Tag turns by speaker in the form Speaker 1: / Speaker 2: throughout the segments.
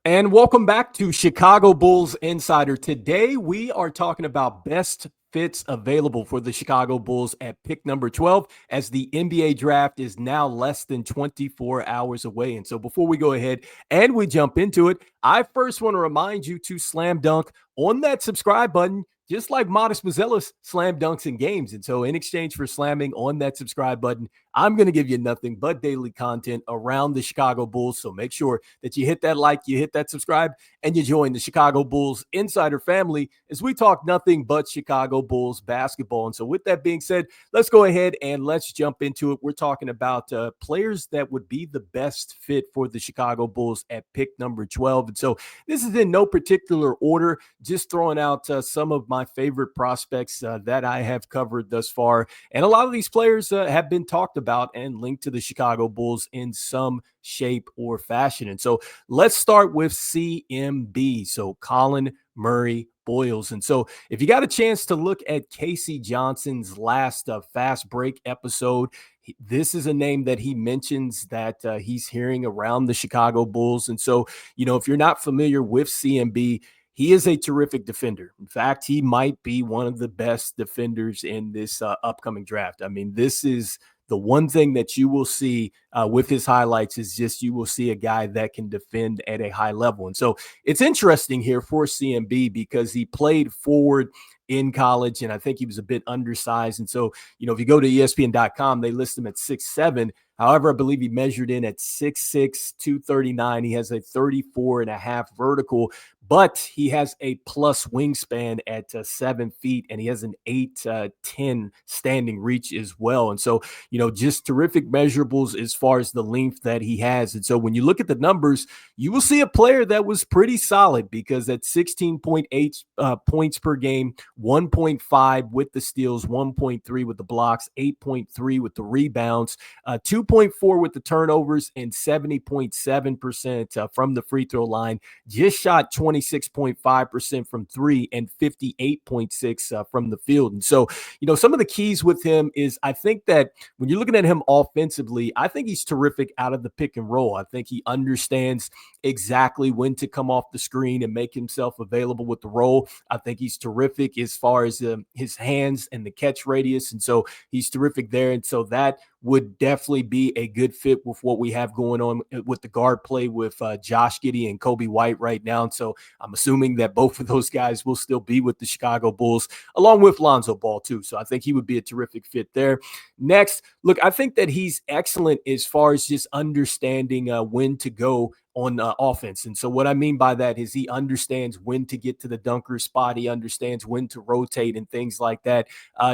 Speaker 1: And welcome back to Chicago Bulls Insider. Today, we are talking about best fits available for the Chicago Bulls at pick number 12, as the NBA draft is now less than 24 hours away. And so before we go ahead and we jump into it, I first want to remind you to slam dunk on that subscribe button, just like Modest Mazzella's slam dunks in games. And so in exchange for slamming on that subscribe button, I'm going to give you nothing but daily content around the Chicago Bulls. So make sure that you hit that like, you hit that subscribe, and you join the Chicago Bulls Insider family as we talk nothing but Chicago Bulls basketball. And so with that being said, let's go ahead and let's jump into it. We're talking about players that would be the best fit for the Chicago Bulls at pick number 12. And so this is in no particular order, just throwing out some of my favorite prospects that I have covered thus far. And a lot of these players have been talked about and linked to the Chicago Bulls in some shape or fashion. And so let's start with CMB. So Colin Murray-Boyles. And so if you got a chance to look at Casey Johnson's last Fast Break episode, this is a name that he mentions that he's hearing around the Chicago Bulls. And so, if you're not familiar with CMB, he is a terrific defender. In fact, he might be one of the best defenders in this upcoming draft. I mean, this is the one thing that you will see with his highlights is just you will see a guy that can defend at a high level. And so it's interesting here for CMB because he played forward in college, and I think he was a bit undersized. And so, if you go to ESPN.com, they list him at 6'7". However, I believe he measured in at 6'6", 239. He has a 34.5 vertical, but he has a plus wingspan at 7 feet, and he has an 8'10" standing reach as well. And so, just terrific measurables as far as the length that he has. And so when you look at the numbers, you will see a player that was pretty solid because at 16.8 points per game, 1.5 with the steals, 1.3 with the blocks, 8.3 with the rebounds, 2.4 with the turnovers, and 70.7% from the free throw line. Just shot 26.5% from three and 58.6 from the field. And so, some of the keys with him is I think that when you're looking at him offensively, I think he's terrific out of the pick and roll. I think he understands exactly when to come off the screen and make himself available with the roll. I think he's terrific as far as his hands and the catch radius. And so he's terrific there. And so that would definitely be a good fit with what we have going on with the guard play with Josh Giddey and Kobe White right now. And so I'm assuming that both of those guys will still be with the Chicago Bulls, along with Lonzo Ball too. So I think he would be a terrific fit there. Next, look, I think that he's excellent as far as just understanding when to go on offense. And so what I mean by that is he understands when to get to the dunker spot. He understands when to rotate and things like that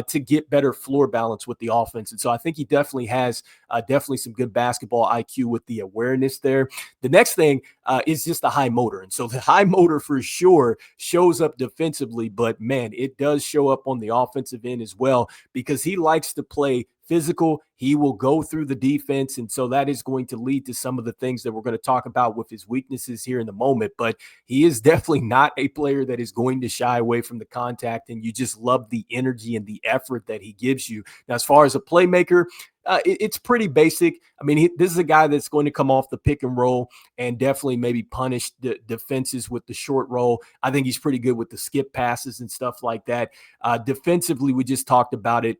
Speaker 1: to get better floor balance with the offense. And so I think he definitely has some good basketball IQ with the awareness there. The next thing is just the high motor. And so the high motor for sure shows up defensively, but man, it does show up on the offensive end as well because he likes to play physical. He will go through the defense. And so that is going to lead to some of the things that we're going to talk about with his weaknesses here in the moment. But he is definitely not a player that is going to shy away from the contact. And you just love the energy and the effort that he gives you. Now, as far as a playmaker, it's pretty basic. I mean, this is a guy that's going to come off the pick and roll and definitely maybe punish the defenses with the short roll. I think he's pretty good with the skip passes and stuff like that. Defensively, we just talked about it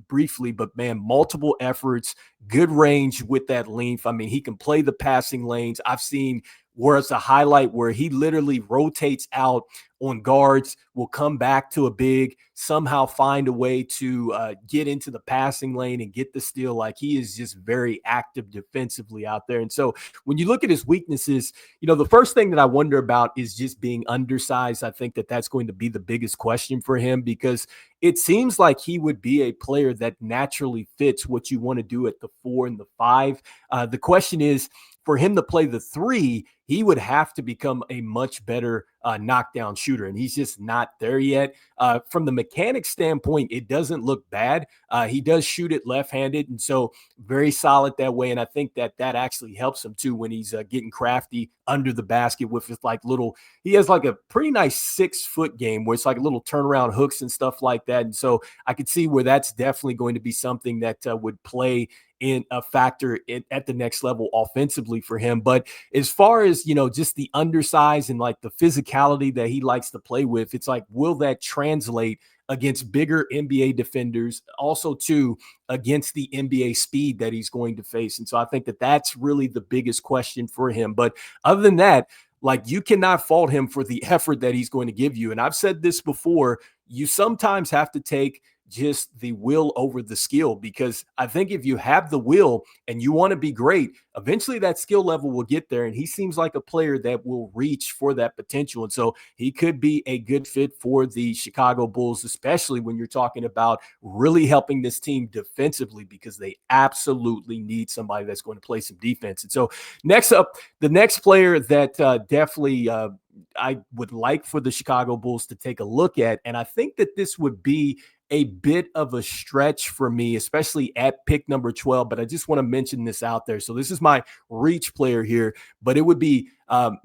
Speaker 1: briefly, but man, multiple efforts, good range with that length. I mean, he can play the passing lanes. I've seen where it's a highlight where he literally rotates out on guards, will come back to a big, somehow find a way to get into the passing lane and get the steal. Like, he is just very active defensively out there. And so when you look at his weaknesses, the first thing that I wonder about is just being undersized. I think that that's going to be the biggest question for him because it seems like he would be a player that naturally fits what you want to do at the 4 and the 5. The question is, for him to play the 3, he would have to become a much better knockdown shooter, and he's just not there yet. From the mechanics standpoint, it doesn't look bad. He does shoot it left-handed, and so very solid that way, and I think that actually helps him too when he's getting crafty under the basket with his he has like a pretty nice 6-foot game where it's like a little turnaround hooks and stuff like that, and so I could see where that's definitely going to be something that would play in a factor at the next level offensively for him. But as far as, just the undersize and like the physicality that he likes to play with, it's like, will that translate against bigger NBA defenders, also too against the NBA speed that he's going to face? And so I think that that's really the biggest question for him. But other than that, like, you cannot fault him for the effort that he's going to give you. And I've said this before, you sometimes have to take just the will over the skill, because I think if you have the will and you want to be great, eventually that skill level will get there. And he seems like a player that will reach for that potential. And so he could be a good fit for the Chicago Bulls, especially when you're talking about really helping this team defensively, because they absolutely need somebody that's going to play some defense. And so next up, the next player that definitely I would like for the Chicago Bulls to take a look at, and I think that this would be a bit of a stretch for me, especially at pick number 12, but I just want to mention this out there. So this is my reach player here, but it would be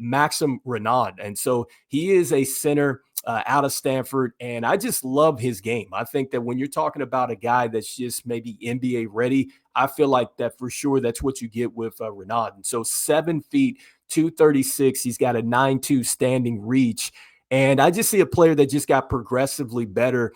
Speaker 1: Maxima Raynaud. And so he is a center out of Stanford, and I just love his game. I think that when you're talking about a guy that's just maybe NBA ready, I feel like that for sure that's what you get with Raynaud. And so 7 feet, 236. He's got a 9.2 standing reach. And I just see a player that just got progressively better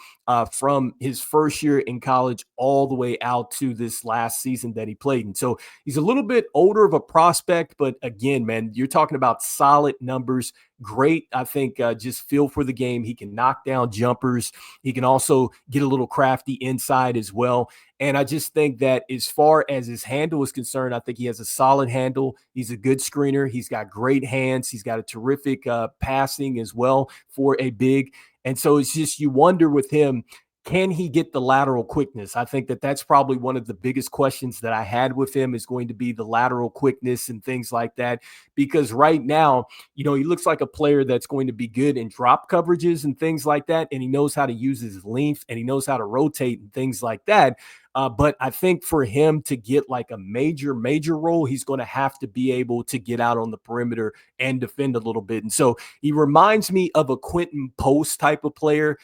Speaker 1: from his first year in college all the way out to this last season that he played. And so he's a little bit older of a prospect, but again, man, you're talking about solid numbers. Great, I think, just feel for the game. He can knock down jumpers. He can also get a little crafty inside as well. And I just think that as far as his handle is concerned, I think he has a solid handle. He's a good screener. He's got great hands. He's got a terrific passing as well for a big. And so it's just, you wonder with him, can he get the lateral quickness? I think that that's probably one of the biggest questions that I had with him, is going to be the lateral quickness and things like that. Because right now, he looks like a player that's going to be good in drop coverages and things like that. And he knows how to use his length, and he knows how to rotate and things like that. But I think for him to get like a major role, he's going to have to be able to get out on the perimeter and defend a little bit. And so he reminds me of a Quentin Post type of player,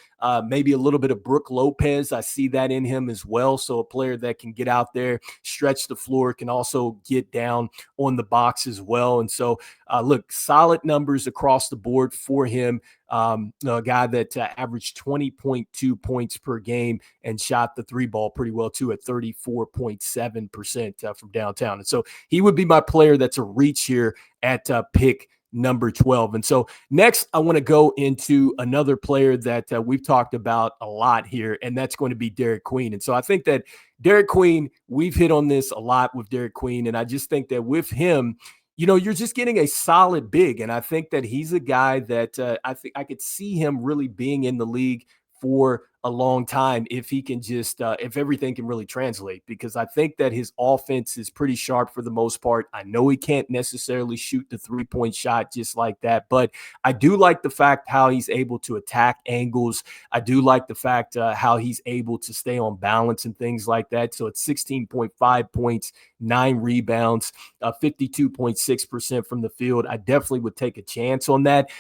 Speaker 1: maybe a little bit of Brook Lopez. I see that in him as well. So a player that can get out there, stretch the floor, can also get down on the box as well. And so look, solid numbers across the board for him. A guy that averaged 20.2 points per game and shot the three ball pretty well too, at 34.7% from downtown. And so he would be my player that's a reach here at pick number 12. And so next, I want to go into another player that we've talked about a lot here, and that's going to be Derik Queen. And so I think that Derik Queen, we've hit on this a lot with Derik Queen, and I just think that with him, you're just getting a solid big. And I think that he's a guy that I think I could see him really being in the league for a long time if he can just if everything can really translate, because I think that his offense is pretty sharp for the most part. I know he can't necessarily shoot the 3-point shot just like that, but I do like the fact how he's able to attack angles. I do like the fact how he's able to stay on balance and things like that. So it's 16.5 points, 9 rebounds, 52.6% from the field. I definitely would take a chance on that.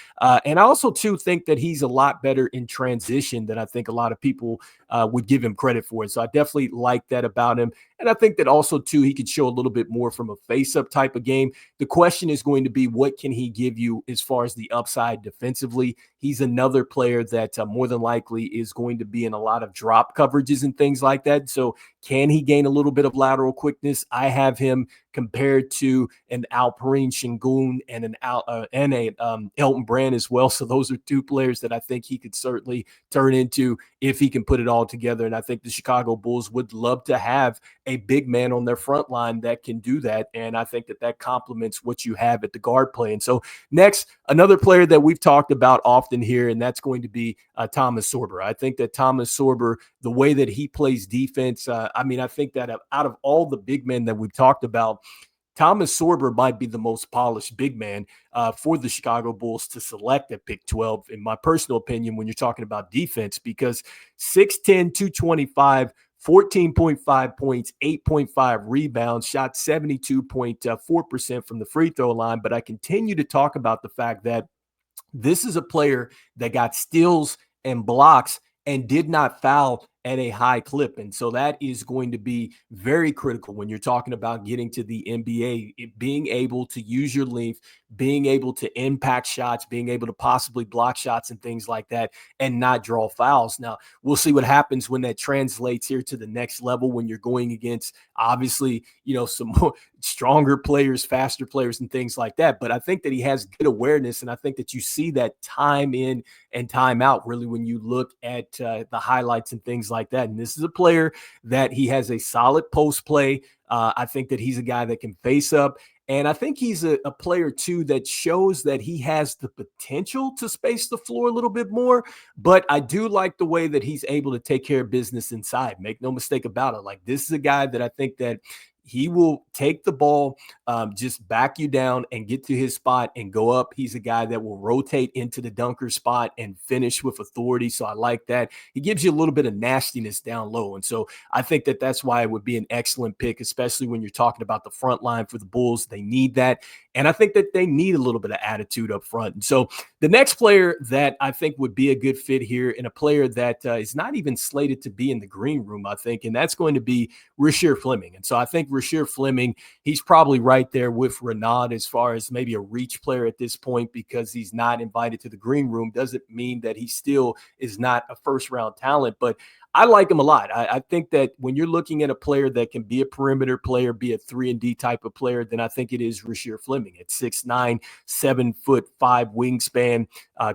Speaker 1: And I also too think that he's a lot better in transition than I think a lot of people would give him credit for it. So I definitely like that about him. And I think that also too, he could show a little bit more from a face-up type of game. The question is going to be, what can he give you as far as the upside defensively? He's another player that more than likely is going to be in a lot of drop coverages and things like that. So can he gain a little bit of lateral quickness? I have him compared to an Alperen Sengun and an Elton Brand as well. So those are two players that I think he could certainly turn into if he can put it all together. And I think the Chicago Bulls would love to have a big man on their front line that can do that. And I think that that complements what you have at the guard play. And so next, another player that we've talked about often here, and that's going to be Thomas Sorber. I think that Thomas Sorber, the way that he plays defense, I think that out of all the big men that we've talked about, Thomas Sorber might be the most polished big man for the Chicago Bulls to select at pick 12, in my personal opinion, when you're talking about defense, because 6'10", 225, 14.5 points, 8.5 rebounds, shot 72.4% from the free throw line. But I continue to talk about the fact that this is a player that got steals and blocks and did not foul at a high clip. And so that is going to be very critical when you're talking about getting to the NBA, being able to use your length, being able to impact shots, being able to possibly block shots and things like that, and not draw fouls. Now, we'll see what happens when that translates here to the next level when you're going against, obviously, some more stronger players, faster players, and things like that. But I think that he has good awareness, and I think that you see that time in and time out, really, when you look at the highlights and things like that. And this is a player that he has a solid post play. I think that he's a guy that can face up. And I think he's a player, too, that shows that he has the potential to space the floor a little bit more. But I do like the way that he's able to take care of business inside. Make no mistake about it. Like, this is a guy that I think that he will take the ball, just back you down and get to his spot and go up. He's a guy that will rotate into the dunker spot and finish with authority. So I like that. He gives you a little bit of nastiness down low. And so I think that that's why it would be an excellent pick, especially when you're talking about the front line for the Bulls. They need that. And I think that they need a little bit of attitude up front. And so the next player that I think would be a good fit here, and a player that is not even slated to be in the green room, I think, and that's going to be Rasheer Fleming. And so I think Rasheer Fleming, he's probably right there with Raynaud as far as maybe a reach player at this point, because he's not invited to the green room. Doesn't mean that he still is not a first-round talent, but I like him a lot. I think that when you're looking at a player that can be a perimeter player, be a 3-and-D type of player, then I think it is Rasheer Fleming. At 6'9", 7'5" wingspan,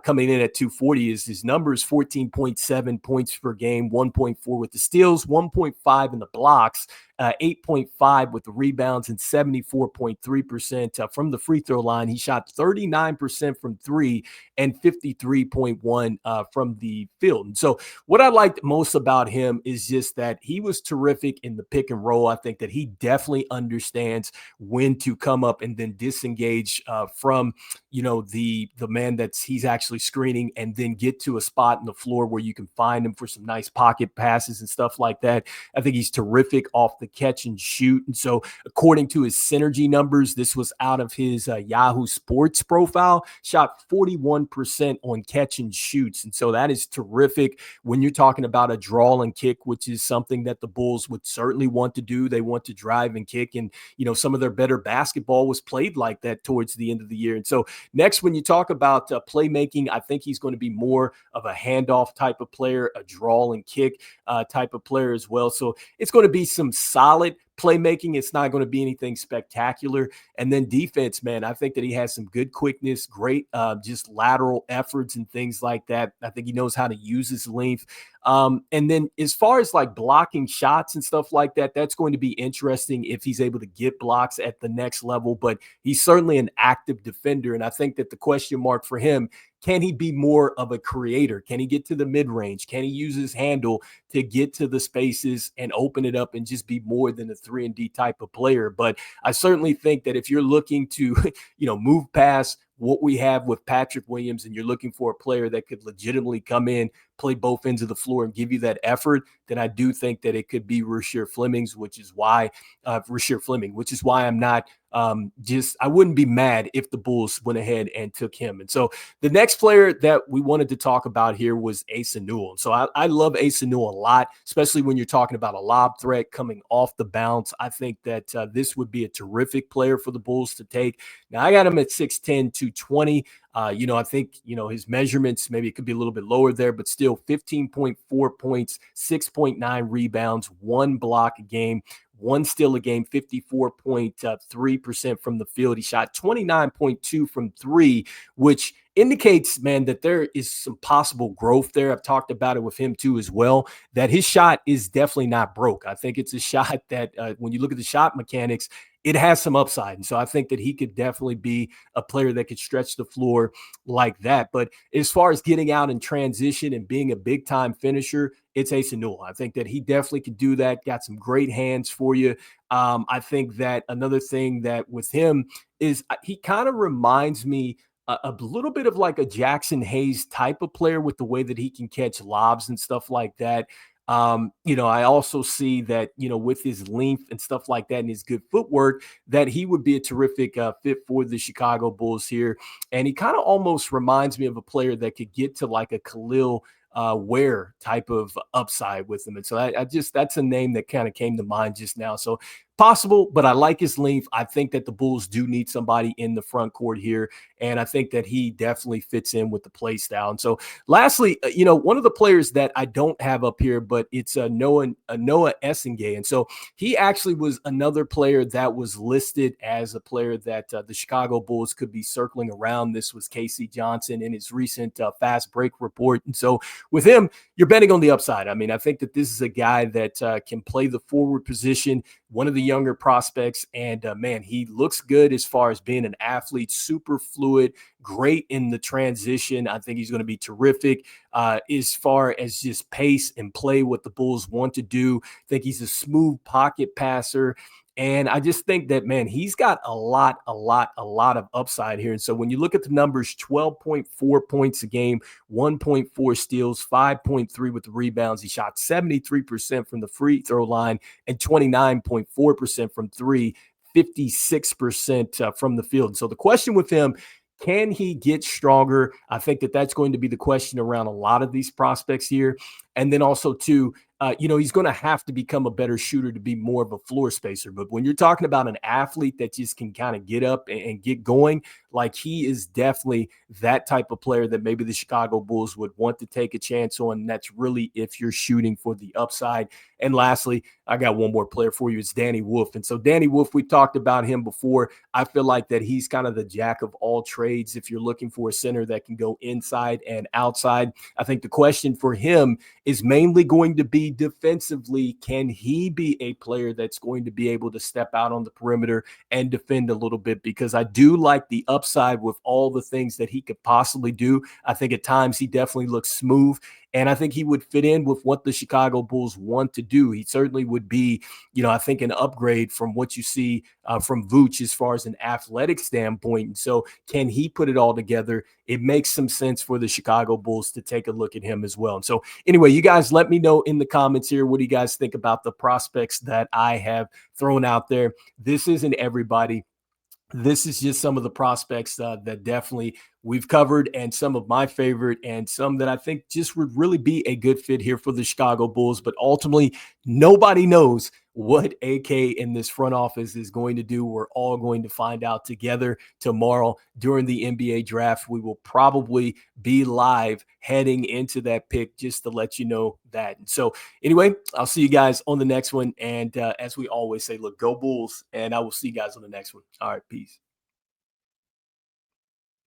Speaker 1: coming in at 240. His numbers: 14.7 points per game, 1.4 with the steals, 1.5 in the blocks, 8.5 with the rebounds, and 74.3% from the free throw line. He shot 39% from three and 53.1 from the field. And so what I liked most about him is just that he was terrific in the pick and roll. I think that he definitely understands when to come up and then disengage from, the man he's actually screening, and then get to a spot in the floor where you can find him for some nice pocket passes and stuff like that. I think he's terrific off the catch and shoot. And so according to his synergy numbers, this was out of his Yahoo Sports profile, shot 41% on catch and shoots. And so that is terrific when you're talking about a draw and kick, which is something that the Bulls would certainly want to do. They want to drive and kick. And, some of their better basketball was played like that towards the end of the year. And so next, when you talk about playmaking, I think he's going to be more of a handoff type of player, a draw and kick type of player as well. So it's going to be some solid playmaking. It's not going to be anything spectacular. And then defense, man, I think that he has some good quickness, great just lateral efforts and things like that. I think he knows how to use his length. And then as far as like blocking shots and stuff like that, that's going to be interesting if he's able to get blocks at the next level. But he's certainly an active defender. And I think that the question mark for him, can he be more of a creator? Can he get to the mid-range? Can he use his handle to get to the spaces and open it up and just be more than a 3-and-D type of player? But I certainly think that if you're looking to, move past what we have with Patrick Williams, and you're looking for a player that could legitimately come in, play both ends of the floor, and give you that effort, then I do think that it could be Rasheer Fleming, which is why I'm not I wouldn't be mad if the Bulls went ahead and took him. And so the next player that we wanted to talk about here was Asa Newell. So I love Asa Newell a lot, especially when you're talking about a lob threat coming off the bounce. I think that this would be a terrific player for the Bulls to take. Now, I got him at 6'10", 220. I think, his measurements, maybe it could be a little bit lower there, but still 15.4 points, 6.9 rebounds, 1 block a game, 1 steal a game, 54.3% from the field. He shot 29.2 from three, which indicates, man, that there is some possible growth there. I've talked about it with him too as well, that his shot is definitely not broke. I think it's a shot that when you look at the shot mechanics, it has some upside. And so I think that he could definitely be a player that could stretch the floor like that. But as far as getting out in transition and being a big time finisher, it's Asa Newell. I think that he definitely could do that. Got some great hands for you. I think that another thing that with him is he kind of reminds me a little bit of like a Jackson Hayes type of player with the way that he can catch lobs and stuff like that. I also see that, with his length and stuff like that and his good footwork, that he would be a terrific fit for the Chicago Bulls here. And he kind of almost reminds me of a player that could get to like a Khalil Ware type of upside with him. And so that's a name that kind of came to mind just now. So possible, but I like his length. I think that the Bulls do need somebody in the front court here, and I think that he definitely fits in with the play style. And so lastly, one of the players that I don't have up here, but it's Noa Essengue. And so he actually was another player that was listed as a player that the Chicago Bulls could be circling around. This was Casey Johnson in his recent fast break report. And so with him, you're betting on the upside. I mean, I think that this is a guy that can play the forward position, one of the younger prospects. And man, he looks good as far as being an athlete, super fluid, great in the transition. I think he's going to be terrific as far as just pace and play what the Bulls want to do. I think he's a smooth pocket passer. And I just think that, man, he's got a lot of upside here. And so when you look at the numbers, 12.4 points a game, 1.4 steals, 5.3 with the rebounds. He shot 73% from the free throw line and 29.4% from three, 56% from the field. So the question with him, can he get stronger? I think that that's going to be the question around a lot of these prospects here. And then also, too, he's going to have to become a better shooter to be more of a floor spacer. But when you're talking about an athlete that just can kind of get up and get going, like he is definitely that type of player that maybe the Chicago Bulls would want to take a chance on. And that's really if you're shooting for the upside. And lastly, I got one more player for you. It's Danny Wolf. And so Danny Wolf, we talked about him before. I feel like that he's kind of the jack of all trades. If you're looking for a center that can go inside and outside, I think the question for him is mainly going to be defensively. Can he be a player that's going to be able to step out on the perimeter and defend a little bit? Because I do like the upside with all the things that he could possibly do. I think at times he definitely looks smooth, and I think he would fit in with what the Chicago Bulls want to do. He certainly would be, I think an upgrade from what you see from Vooch as far as an athletic standpoint. And so can he put it all together? It makes some sense for the Chicago Bulls to take a look at him as well. And so anyway, you guys let me know in the comments here, what do you guys think about the prospects that I have thrown out there? This isn't everybody. This is just some of the prospects that definitely we've covered, and some of my favorite, and some that I think just would really be a good fit here for the Chicago Bulls. But ultimately, nobody knows what AK in this front office is going to do. We're all going to find out together tomorrow during the NBA draft. We will probably be live heading into that pick just to let you know that. So anyway, I'll see you guys on the next one. And as we always say, look, go Bulls, and I will see you guys on the next one. All right, peace.